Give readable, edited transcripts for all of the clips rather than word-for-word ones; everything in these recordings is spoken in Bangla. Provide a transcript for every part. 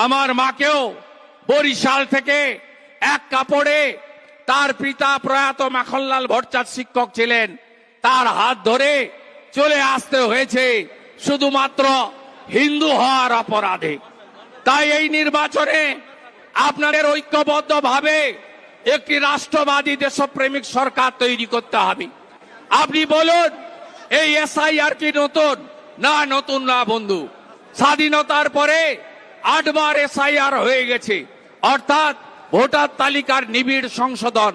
আমার মাকেও বরিশাল থেকে এক কাপড়ে তার পিতা প্রয়াত মাখনলাল ভট্টাচার্য শিক্ষক ছিলেন, তার হাত ধরে চলে আসতে হয়েছে শুধুমাত্র হিন্দু হওয়ার অপরাধে। তাই এই নির্বাচনে আপনাদের ঐক্যবদ্ধভাবে একটি রাষ্ট্রবাদী দেশপ্রেমিক সরকার তৈরি করতে হবে। আপনি বলুন, এই এসআইআর কি নতুন? না, নতুন না বন্ধু। স্বাধীনতার পরে 8 বার এসআইআর হয়ে গেছে, অর্থাৎ ভোটার তালিকার নিবিড় সংশোধন।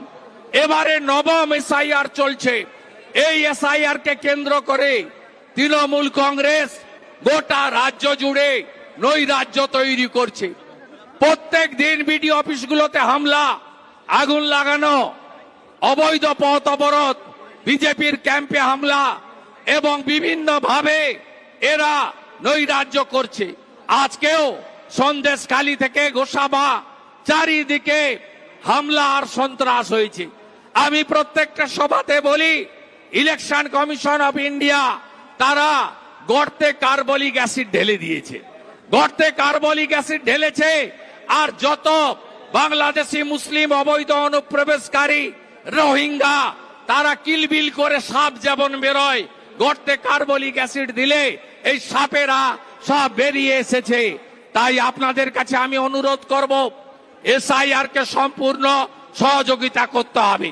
এবারে 9ম এসআইআর চলছে। এই এসআইআর কে কেন্দ্র করে তৃণমূল কংগ্রেস গোটা রাজ্য জুড়ে নৈরাজ্য তৈরি করছে। প্রত্যেক দিন বিডিও অফিসগুলোতে হামলা, আগুন লাগানো, অবৈধ পথ অবরোধ, বিজেপির ক্যাম্পে হামলা এবং বিভিন্ন ভাবে এরা নৈরাজ্য করছে। আজকেও সন্দেশখালী থেকে গোসাবা চারিদিকে হামলা আর সন্ত্রাস হয়েছে। আমি প্রত্যেকটা সভাতে বলি, ইলেকশন কমিশন অফ ইন্ডিয়া তারা গর্তে কার্বলিক অ্যাসিড ঢেলে দিয়েছে, গর্তে কার্বলিক অ্যাসিড ঢেলেছে। আর যত বাংলাদেশি মুসলিম অবৈধ অনুপ্রবেশকারী রোহিঙ্গা তারা কিলবিল করে সাপ যেমন বেরোয়, গর্তে কার্বলিক অ্যাসিড দিলে এই সাপেরা সব বেরিয়ে এসেছে। তাই আপনাদের কাছে আমি অনুরোধ করব, এসআইআর কে সম্পূর্ণ সহযোগিতা করতে হবে।